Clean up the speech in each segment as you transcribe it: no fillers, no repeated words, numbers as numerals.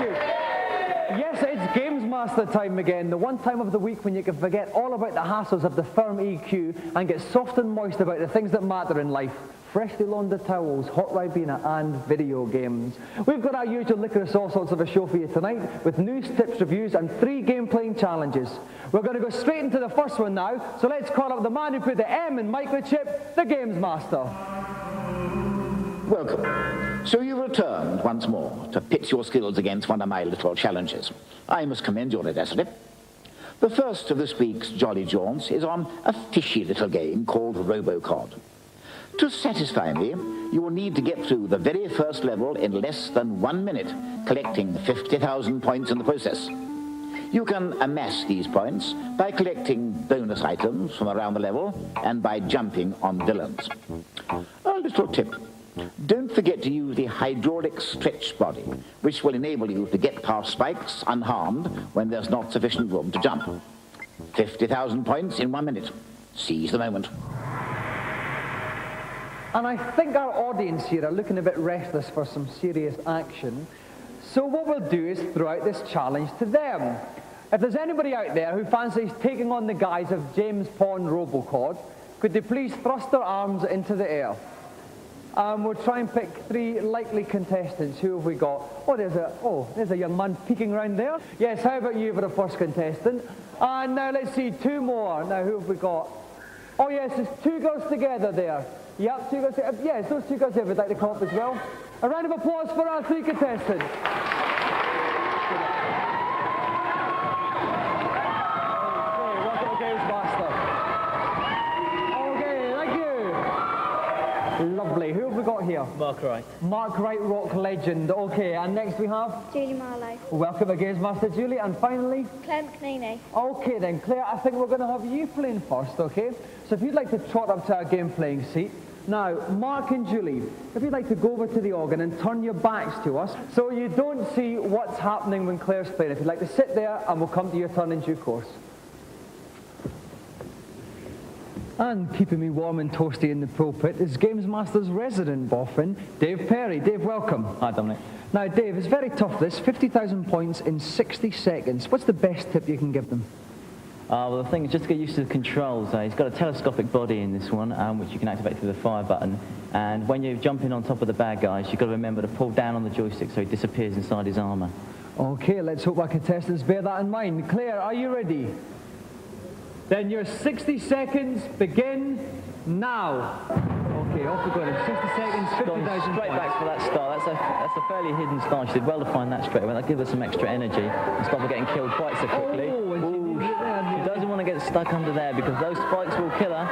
you. Yes, it's GamesMaster time again, the one time of the week when you can forget all about the hassles of the firm EQ and get soft and moist about the things that matter in life. Freshly laundered towels, hot Ribena, and video games. We've got our usual licorice all sorts of a show for you tonight with news, tips, reviews, and 3 game-playing challenges. We're going to go straight into the first one now, so let's call up the man who put the M in microchip, the GamesMaster. Welcome. So you've returned once more to pit your skills against one of my little challenges. I must commend your audacity. The first of this week's jolly jaunts is on a fishy little game called Robocod. To satisfy me, you will need to get through the very first level in less than 1 minute, collecting 50,000 points in the process. You can amass these points by collecting bonus items from around the level and by jumping on villains. A little tip. Don't forget to use the hydraulic stretch body, which will enable you to get past spikes unharmed when there's not sufficient room to jump. 50,000 points in 1 minute. Seize the moment. And I think our audience here are looking a bit restless for some serious action. So what we'll do is throw out this challenge to them. If there's anybody out there who fancies taking on the guise of James Bond Robocod, could they please thrust their arms into the air? We'll try and pick 3 likely contestants. Who have we got? There's a young man peeking around there. Yes, how about you for the first contestant? And now let's see, 2 more. Now who have we got? Oh yes, there's 2 girls together there. Yep, 2 girls together. Yes, those 2 girls there would like to come up as well. A round of applause for our 3 contestants. Lovely. Who have we got here? Mark Wright. Mark Wright, rock legend. Okay, and next we have? Julie Marlowe. Welcome to GamesMaster, Julie. And finally? Claire McNeely. Okay then, Claire, I think we're going to have you playing first, okay? So if you'd like to trot up to our game-playing seat. Now, Mark and Julie, if you'd like to go over to the organ and turn your backs to us so you don't see what's happening when Claire's playing. If you'd like to sit there, and we'll come to your turn in due course. And keeping me warm and toasty in the pulpit is GamesMaster's resident boffin, Dave Perry. Dave, welcome. Hi, Dominic. Now, Dave, it's very tough this. 50,000 points in 60 seconds. What's the best tip you can give them? Well, the thing is just to get used to the controls. He's got a telescopic body in this one, which you can activate through the fire button. And when you're jumping on top of the bad guys, you've got to remember to pull down on the joystick so he disappears inside his armor. Okay, let's hope our contestants bear that in mind. Claire, are you ready? Then your 60 seconds begin now. Okay, off we go. 60 seconds, 50,000 straight back for that star. That's a fairly hidden star. She did well to find that straight away. That gives her some extra energy and stop her getting killed quite so quickly. She doesn't want to get stuck under there because those spikes will kill her.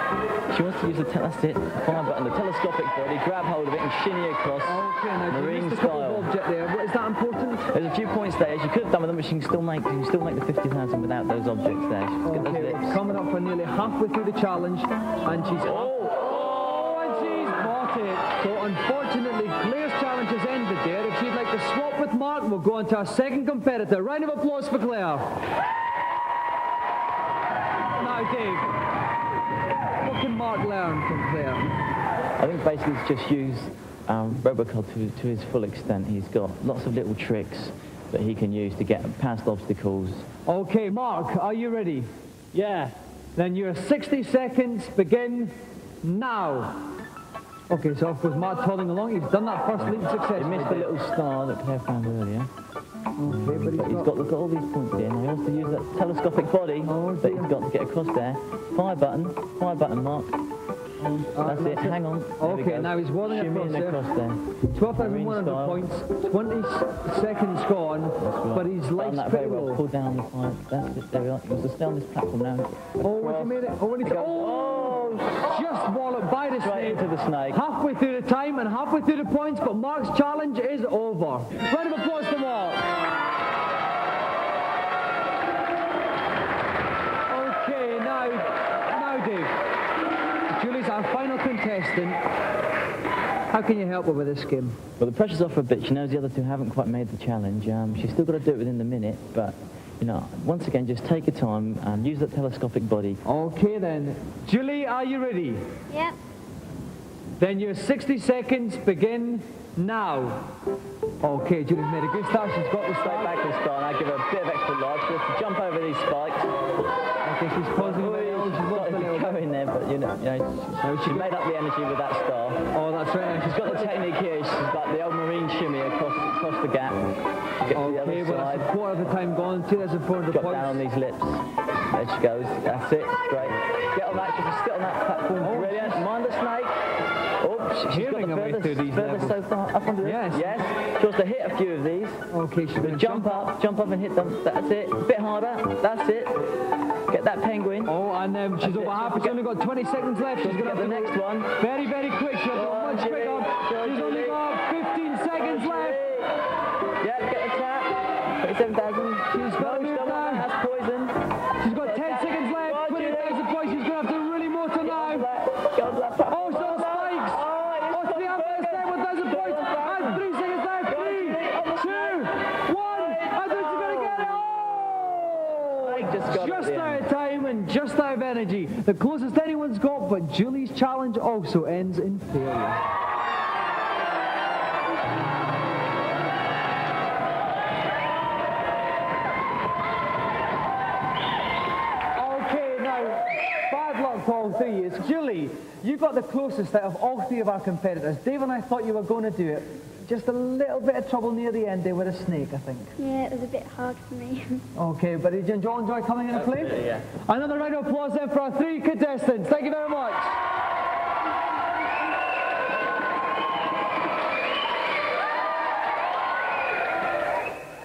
She wants to use the fire button, the telescopic body, grab hold of it and shinny across. Okay, now marine you style. Object there. Is that important? There's a few points there. She could have done with them, but she can still make the 50,000 without those objects there. Okay, we're coming up for nearly halfway through the challenge, and she's and she's bought it. So unfortunately, Claire's challenge has ended there. If she'd like to swap with Mark, we'll go on to our second competitor. Round of applause for Claire. Now, Dave, what can Mark learn from Claire? I think basically it's just use Robocod to his full extent. He's got lots of little tricks that he can use to get past obstacles. Okay, Mark, are you ready? Yeah. Then your 60 seconds begin now. Okay, so of course Mark toddling along. He's done that first leap successfully. He missed the little star that Claire found earlier. Okay, but he's got all these points here. Now he wants to use that telescopic body that he's got to get across there. Fire button, Mark. That's it, hang on. Okay, now he's walling across there. 12,100 points, 20 seconds gone, but he's life's pretty low. Pull down the fire. That's it, there we are. He wants to stay on this platform now. When he made it. Just walloped by the snake. Into the snake. Halfway through the time and halfway through the points, but Mark's challenge is over. Round of applause for Mark. Okay, now Dave. Julie's our final contestant. How can you help her with this game? Well, the pressure's off her a bit. She knows the other 2 haven't quite made the challenge. She's still got to do it within the minute, but, you know, once again, just take your time and use that telescopic body. Okay, then. Julie, are you ready? Yep. Then your 60 seconds begin Now. Okay, Julian's made a good start. She's got the Straight start. back this start, and I give her a bit of extra life. She has to jump over these spikes. Okay, she's pausing a bit. She's lost a little Go bit. in there, but you know she made up the energy with that star. Oh, that's right. She's got the technique here. She's like the old marine shimmy across the gap. Get to the Okay, other well, side. that's a quarter of the time gone. 2,400 Got points. down on these lips. There she goes. That's it. Great. Get on that. She can sit on that platform. Brilliant. Mind the snake. Oops. She's got Hearing the her way through these furthest levels. so far. Up onto this. Yes. Yes. She wants to hit a few of these. Okay, she's going to Jump up and hit them. That's it. A bit harder. That's it. Get that penguin. Oh, and she's over half. She's only got 20 seconds left. She's going to Get have the to next one. very, very quick. She'll go Oh, much Jimmy. quicker. Go, She's only Jimmy. got 15 seconds left. Yeah, get the tap. 27,000. She's got to move Don't want down. that. That's poison. She's got 10 seconds left. Go on, 20,000 points. She's going to have to really motor now. Go on to that platform. Oh, she's on spikes. Oh, 3,000 points. And 3 seconds left. 3, 2, 1. And then she's going to get it. Oh! Just got it Just at the out end. of time and just out of energy. The closest anyone's got, but Julie's challenge also ends in failure. Okay, now, bad luck to all three. It's Julie, you got the closest out of all three of our competitors. Dave and I thought you were going to do it. Just a little bit of trouble near the end there with a snake, I think. Yeah, it was a bit hard for me. Okay, but did you enjoy coming in and playing? Yeah. Another round of applause then for our three contestants. Thank you very much.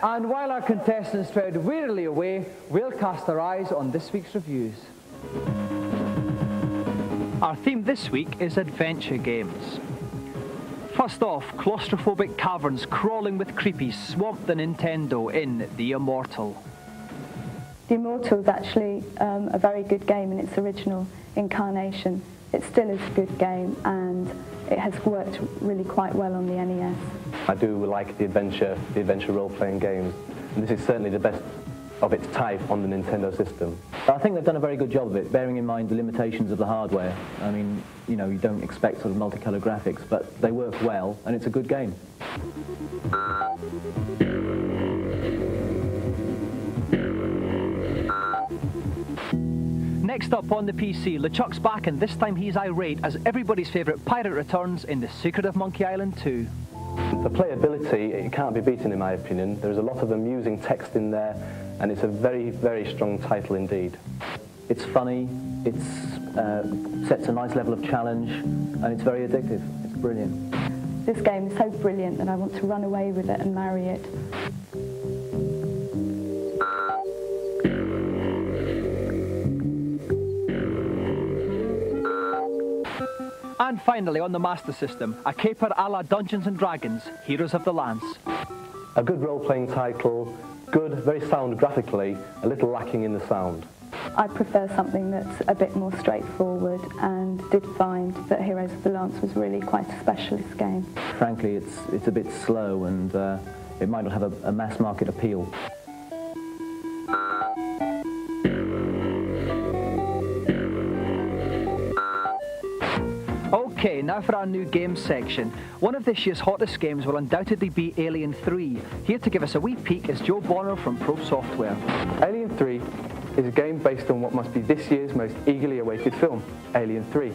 And while our contestants tread wearily away, we'll cast our eyes on this week's reviews. Our theme this week is adventure games. First off, claustrophobic caverns crawling with creepies swamp the Nintendo in The Immortal. The Immortal is actually a very good game in its original incarnation. It still is a good game, and it has worked really quite well on the NES. I do like the adventure role-playing games, and this is certainly the best of its type on the Nintendo system. I think they've done a very good job of it, bearing in mind the limitations of the hardware. I mean, you know, you don't expect sort of multicolour graphics, but they work well, and it's a good game. Next up on the PC, LeChuck's back, and this time he's irate as everybody's favourite pirate returns in The Secret of Monkey Island 2. The playability, it can't be beaten in my opinion. There's a lot of amusing text in there, and it's a very, very strong title indeed. It's funny, it sets a nice level of challenge, and it's very addictive. It's brilliant. This game is so brilliant that I want to run away with it and marry it. And finally, on the Master System, a caper a la Dungeons & Dragons, Heroes of the Lance. A good role-playing title, good, very sound graphically, a little lacking in the sound. I prefer something that's a bit more straightforward, and did find that Heroes of the Lance was really quite a specialist game. Frankly, it's a bit slow, and it might not have a mass market appeal. Okay, now for our new games section. One of this year's hottest games will undoubtedly be Alien 3. Here to give us a wee peek is Joe Bonner from Pro Software. Alien 3 is a game based on what must be this year's most eagerly awaited film, Alien 3.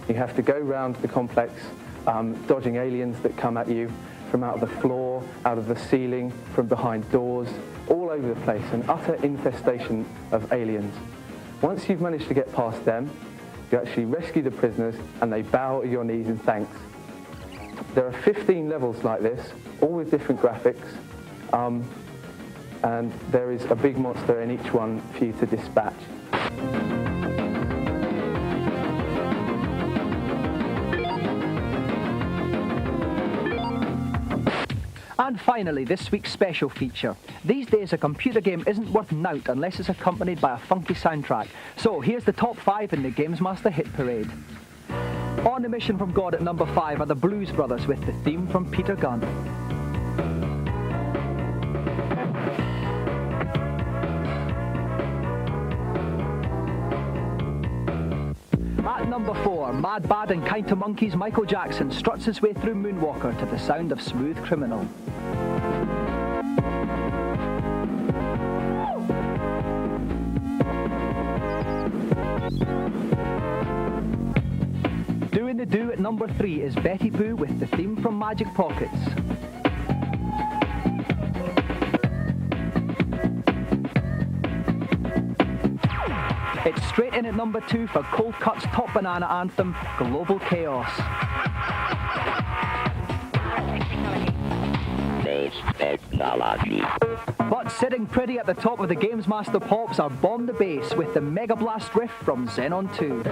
You have to go round the complex, dodging aliens that come at you from out of the floor, out of the ceiling, from behind doors, all over the place, an utter infestation of aliens. Once you've managed to get past them, you actually rescue the prisoners and they bow at your knees in thanks. There are 15 levels like this, all with different graphics, and there is a big monster in each one for you to dispatch. And finally, this week's special feature. These days, a computer game isn't worth nout unless it's accompanied by a funky soundtrack. So here's the top 5 in the GamesMaster Hit Parade. On a mission from God at number 5 are the Blues Brothers with the theme from Peter Gunn. At number number 4, Mad Bad and Kind to Monkeys, Michael Jackson struts his way through Moonwalker to the sound of Smooth Criminal. Doing the do at number 3 is Betty Boo with the theme from Magic Pockets. It's straight in at number 2 for Cold Cut's top banana anthem, Global Chaos. But sitting pretty at the top of the GamesMaster Pops are Bomb the Bass with the Mega Blast riff from Xenon 2.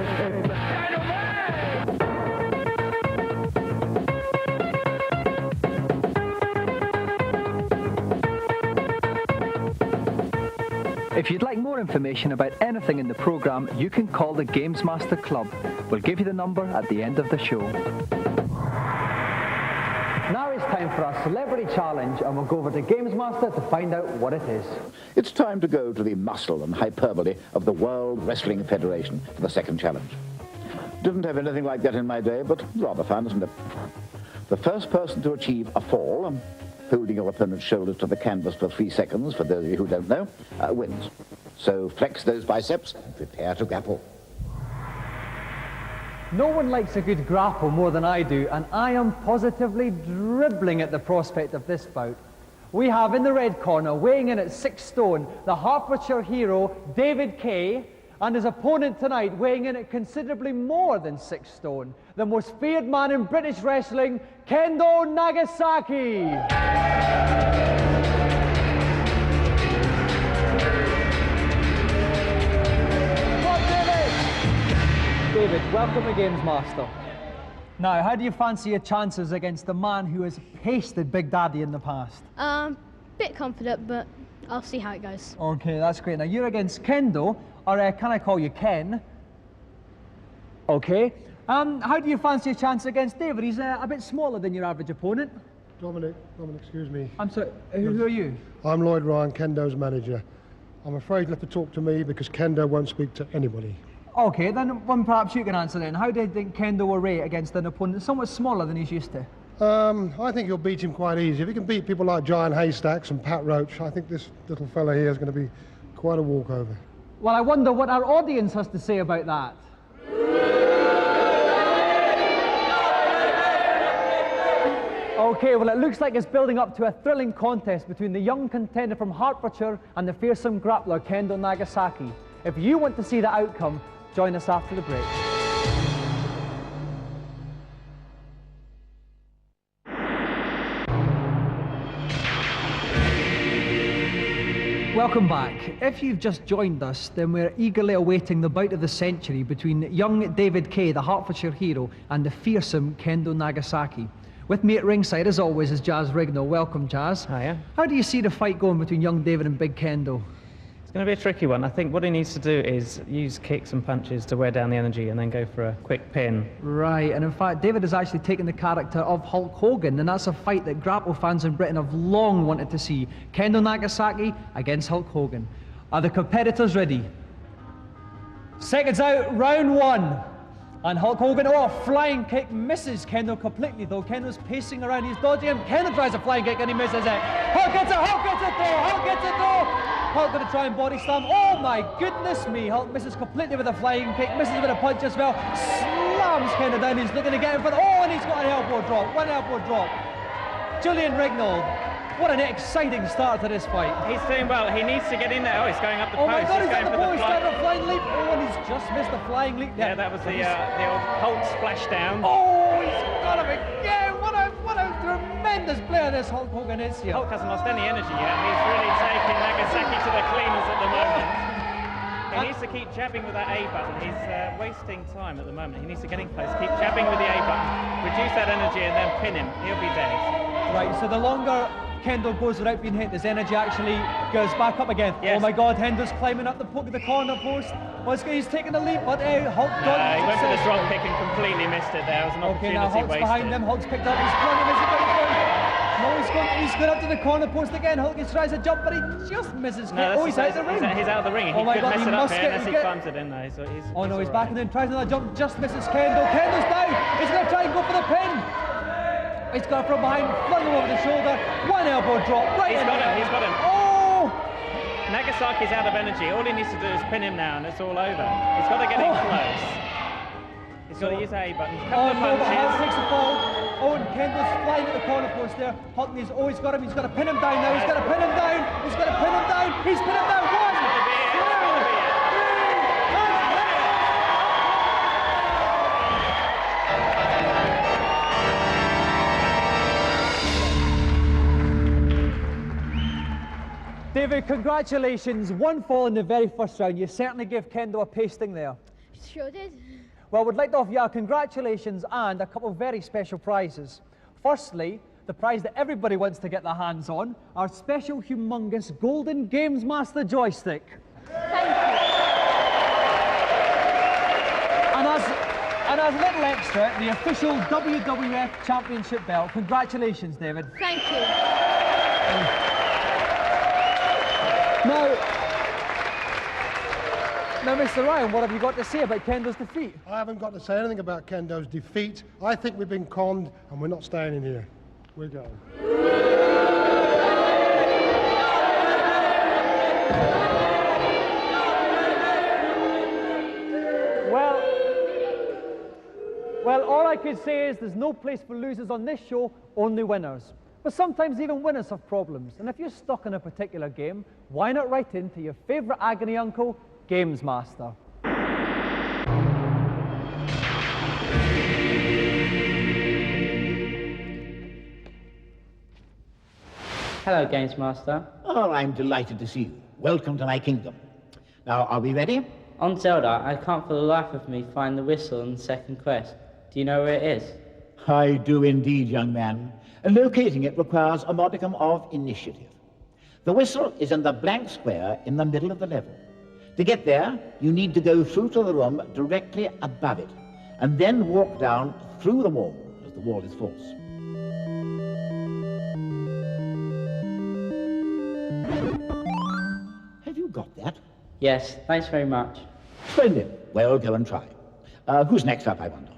If you'd like more information about anything in the programme, you can call the GamesMaster Club. We'll give you the number at the end of the show. Now it's time for our celebrity challenge, and we'll go over to GamesMaster to find out what it is. It's time to go to the muscle and hyperbole of the World Wrestling Federation for the second challenge. Didn't have anything like that in my day, but rather fun, isn't it? The first person to achieve a fall, holding your opponent's shoulders to the canvas for 3 seconds, for those of you who don't know, wins. So flex those biceps and prepare to grapple. No one likes a good grapple more than I do, and I am positively dribbling at the prospect of this bout. We have in the red corner, weighing in at 6 stone, the Hertfordshire hero, David Kay, and his opponent tonight, weighing in at considerably more than 6 stone, the most feared man in British wrestling, Kendo Nagasaki. David, welcome to GamesMaster. Now, how do you fancy your chances against the man who has pasted Big Daddy in the past? Bit confident, but I'll see how it goes. Okay, that's great. Now, you're against Kendo, or can I call you Ken? Okay. How do you fancy your chance against David? He's a bit smaller than your average opponent. Dominik, excuse me. I'm sorry, who are you? I'm Lloyd Ryan, Kendo's manager. I'm afraid you'll have to talk to me because Kendo won't speak to anybody. Okay, then one perhaps you can answer then. How do you think Kendo will rate against an opponent somewhat smaller than he's used to? I think you'll beat him quite easy. If he can beat people like Giant Haystacks and Pat Roach, I think this little fella here is going to be quite a walkover. Well, I wonder what our audience has to say about that. Okay, well, it looks like it's building up to a thrilling contest between the young contender from Hertfordshire and the fearsome grappler Kendo Nagasaki. If you want to see the outcome, join us after the break. Welcome back. If you've just joined us, then we're eagerly awaiting the bout of the century between young David Kay, the Hertfordshire hero, and the fearsome Kendo Nagasaki. With me at ringside, as always, is Jazz Rignall. Welcome, Jazz. Hiya. How do you see the fight going between young David and Big Kendo? It's going to be a tricky one. I think what he needs to do is use kicks and punches to wear down the energy and then go for a quick pin. Right, and in fact, David has actually taken the character of Hulk Hogan, and that's a fight that grapple fans in Britain have long wanted to see. Kendo Nagasaki against Hulk Hogan. Are the competitors ready? Seconds out, round 1. And Hulk Hogan, a flying kick, misses Kendo completely, though. Kendo's pacing around, he's dodging him. Kendo tries a flying kick and he misses it. Hulk gets it, Hulk gets it though, Hulk gets it though. Hulk gonna try and body slam. Oh my goodness me. Hulk misses completely with a flying kick, misses with a punch as well. Slams Kendo down, he's looking to get him for the... Oh, and he's got an elbow drop, one elbow drop. Julian Rignall. What an exciting start to this fight. He's doing well. He needs to get in there. Oh, he's going up the post. Oh my God, he's going got the post. He's got a flying leap. Oh, and he's just missed the flying leap. Yeah, that was the old Hulk splashdown. Oh, he's got him again. What a tremendous player this Hulk Hogan is here. Hulk hasn't lost any energy yet. He's really taking Nagasaki to the cleaners at the moment. He needs to keep jabbing with that A button. He's wasting time at the moment. He needs to get in close, keep jabbing with the A button, reduce that energy and then pin him. He'll be dead. Right, so the longer Kendo goes without being hit, his energy actually goes back up again. Yes. Oh my God, Hendo's climbing up the corner post. Well, he's taking the leap, but Hulk he went for the drop kick and completely missed it there. It was an opportunity now Hulk's wasted. Behind them, Hulk's picked up his corner. Is he going to go? No, he's gone up to the corner post again. Hulkins tries a jump, but he just misses. No, he's out of the ring. He's out of the ring. He Oh my could God, mess he it up must here get- unless he get- climbs it in there. So he's Oh no, he's all back right. and then tries another jump, just misses Kendo. Kendo's down. He's going to try and go for the pin. He's got it from behind, flung him over the shoulder. One elbow drop, right He's in got there. him, he's got him. Oh! Nagasaki's out of energy. All he needs to do is pin him now and it's all over. He's got to get in close. He's got to use A button. Oh Couple no, of but Hulk punches. takes a fall. Oh, and Kendo's flying at the corner post there. Hulk he's got him. He's got to pin him down now. He's got to pin him down. He's got to pin him down. He's pinned him down. One, It's got to be it. It's got to be it. David, congratulations. One fall in the very first round. You certainly gave Kendo a pasting there. Sure did. Well, we'd like to offer you our congratulations and a couple of very special prizes. Firstly, the prize that everybody wants to get their hands on, our special humongous golden GamesMaster joystick. Thank you. And as a little extra, the official WWF Championship belt. Congratulations, David. Thank you. Now, Mr. Ryan, what have you got to say about Kendo's defeat? I haven't got to say anything about Kendo's defeat. I think we've been conned and we're not staying in here. We're going. Well, all I could say is there's no place for losers on this show, only winners. But sometimes even winners have problems. And if you're stuck in a particular game, why not write in to your favourite agony uncle, GamesMaster? Hello, GamesMaster. Oh, I'm delighted to see you. Welcome to my kingdom. Now, are we ready? On Zelda, I can't for the life of me find the whistle in the second quest. Do you know where it is? I do indeed, young man. And locating it requires a modicum of initiative. The whistle is in the blank square in the middle of the level. To get there, you need to go through to the room directly above it, and then walk down through the wall, as the wall is false. Have you got that? Yes, thanks very much. Splendid. Well, go and try. Who's next up, I wonder?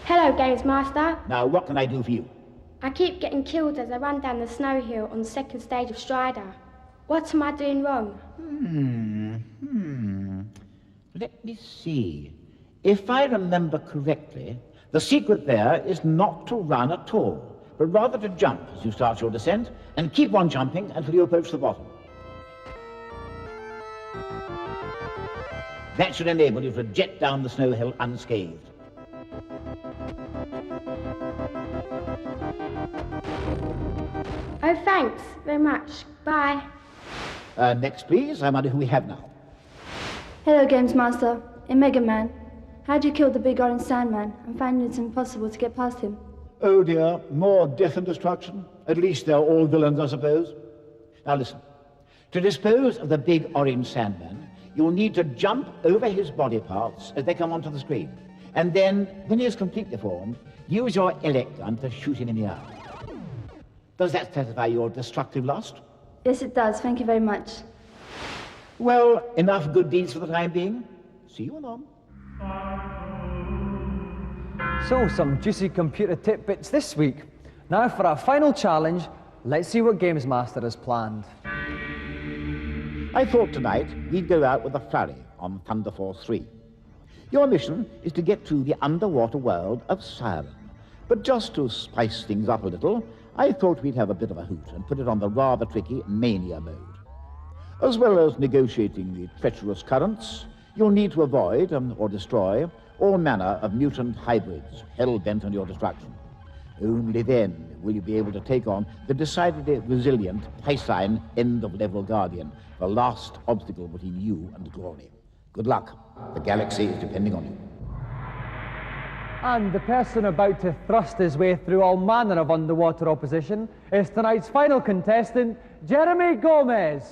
Hello, GamesMaster. Now, what can I do for you? I keep getting killed as I run down the snow hill on the second stage of Strider. What am I doing wrong? Let me see. If I remember correctly, the secret there is not to run at all, but rather to jump as you start your descent, and keep on jumping until you approach the bottom. That should enable you to jet down the snow hill unscathed. Oh, thanks very much. Bye. Next, please. I wonder who we have now. Hello, GamesMaster. In Mega Man, how'd you kill the big orange Sandman? I'm finding it's impossible to get past him. Oh dear, more death and destruction. At least they're all villains, I suppose. Now listen. To dispose of the big orange Sandman, you'll need to jump over his body parts as they come onto the screen. And then, when he is completely formed, use your elect gun to shoot him in the eye. Does that satisfy your destructive lust? Yes, it does. Thank you very much. Well, enough good deeds for the time being. See you anon. So, some juicy computer tidbits this week. Now for our final challenge, let's see what GamesMaster has planned. I thought tonight we'd go out with a flurry on Thunder Force 3. Your mission is to get to the underwater world of Siren. But just to spice things up a little, I thought we'd have a bit of a hoot and put it on the rather tricky Mania mode. As well as negotiating the treacherous currents, you'll need to avoid or destroy all manner of mutant hybrids hell-bent on your destruction. Only then will you be able to take on the decidedly resilient Piscine end-of-level Guardian, the last obstacle between you and glory. Good luck. The galaxy is depending on you. And the person about to thrust his way through all manner of underwater opposition is tonight's final contestant, Jeremy Gomez.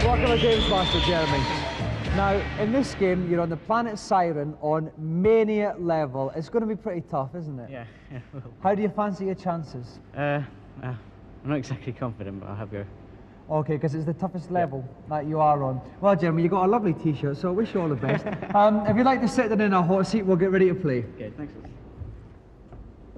Welcome to GamesMaster, Jeremy. Now, in this game, you're on the planet Siren on Mania level. It's going to be pretty tough, isn't it? Yeah. How do you fancy your chances? I'm not exactly confident, but I'll have a go. Okay, because it's the toughest level that you are on. Well, Jeremy, you've got a lovely T-shirt, so I wish you all the best. If you'd like to sit in a hot seat, we'll get ready to play. Okay, thanks.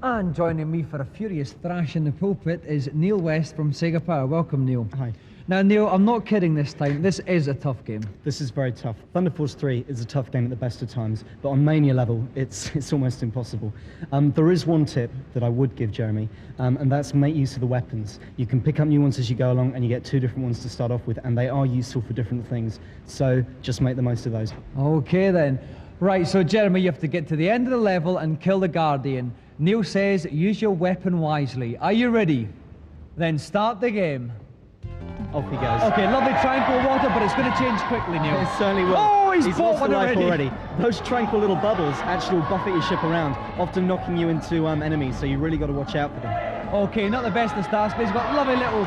And joining me for a furious thrash in the pulpit is Neil West from Sega Power. Welcome, Neil. Hi. Now, Neil, I'm not kidding this time. This is a tough game. This is very tough. Thunder Force 3 is a tough game at the best of times, but on Mania level, it's almost impossible. There is one tip that I would give Jeremy, and that's make use of the weapons. You can pick up new ones as you go along, and you get 2 different ones to start off with, and they are useful for different things. So just make the most of those. Okay, then. Right, so Jeremy, you have to get to the end of the level and kill the Guardian. Neil says, use your weapon wisely. Are you ready? Then start the game. Off he goes. Okay, lovely tranquil water, but it's going to change quickly, Neil. It certainly will. Oh, he's lost bought a one life already. Those tranquil little bubbles actually will buffet your ship around, often knocking you into enemies, so you really got to watch out for them. Okay, not the best of starts, but he's got lovely little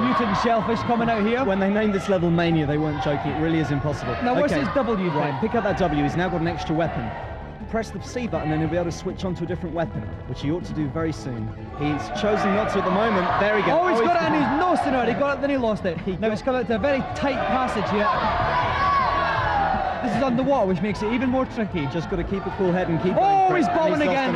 mutant shellfish coming out here. When they named this level Mania, they weren't joking. It really is impossible. Now, what's his W thing? Right, pick up that W. He's now got an extra weapon. Press the C button and he'll be able to switch on to a different weapon, which he ought to do very soon. He's chosen not to at the moment. There he goes. Oh, he's got it and he's nosing it. He got it, then he lost it. Now he's come out to a very tight passage here. This is underwater, which makes it even more tricky. Just got to keep a cool head and keep Oh, going. he's bombing again.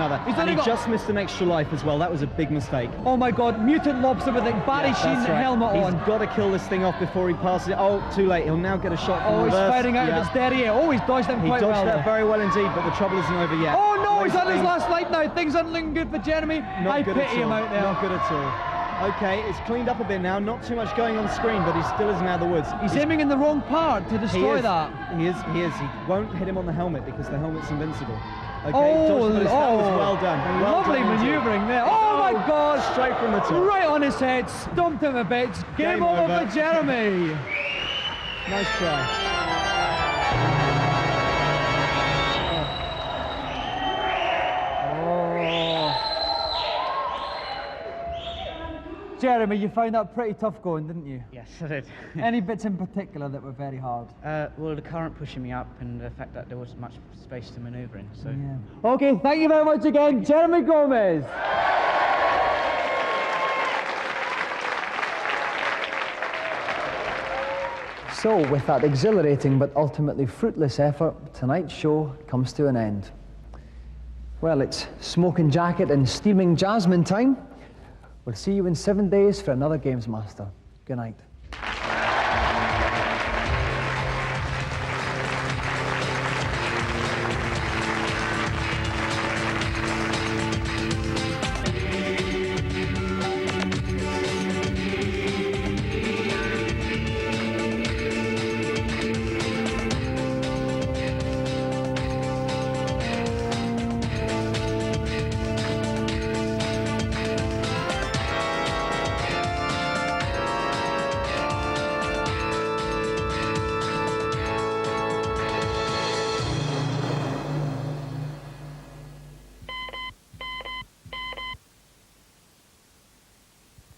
He just missed an extra life as well. That was a big mistake. Oh my God, mutant lobster with a Barry Sheen helmet on. He's got to kill this thing off before he passes it. Oh, too late. He'll now get a shot from reverse. He's firing out of its derriere. Oh, he's dodged them quite well. He dodged that very well indeed, but the trouble isn't over yet. Oh no, he's on his last life now. Things aren't looking good for Jeremy. I pity him out there. Not good at all. Okay, it's cleaned up a bit now. Not too much going on screen, but he still isn't out of the woods. He's aiming in the wrong part to destroy that. He is. He won't hit him on the helmet because the helmet's invincible. Okay, that was well done. Lovely manoeuvring there. Oh my God! Straight from the top. Right on his head, stumped him a bit. Game over for Jeremy. Nice try. Jeremy, you found that pretty tough going, didn't you? Yes, I did. Any bits in particular that were very hard? Well, the current pushing me up and the fact that there wasn't much space to manoeuvre in, so... Yeah. Okay, thank you very much again, Jeremy Gomez. So, with that exhilarating but ultimately fruitless effort, tonight's show comes to an end. Well, it's smoking jacket and steaming jasmine time. We'll see you in 7 days for another GamesMaster. Good night.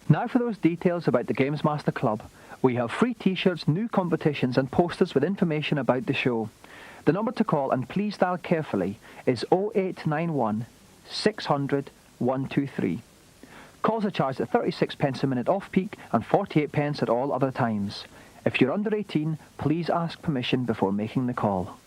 Now for those details about the GamesMaster Club. We have free t-shirts, new competitions and posters with information about the show. The number to call, and please dial carefully, is 0891 600 123. Calls are charged at 36 pence a minute off-peak and 48 pence at all other times. If you're under 18, please ask permission before making the call.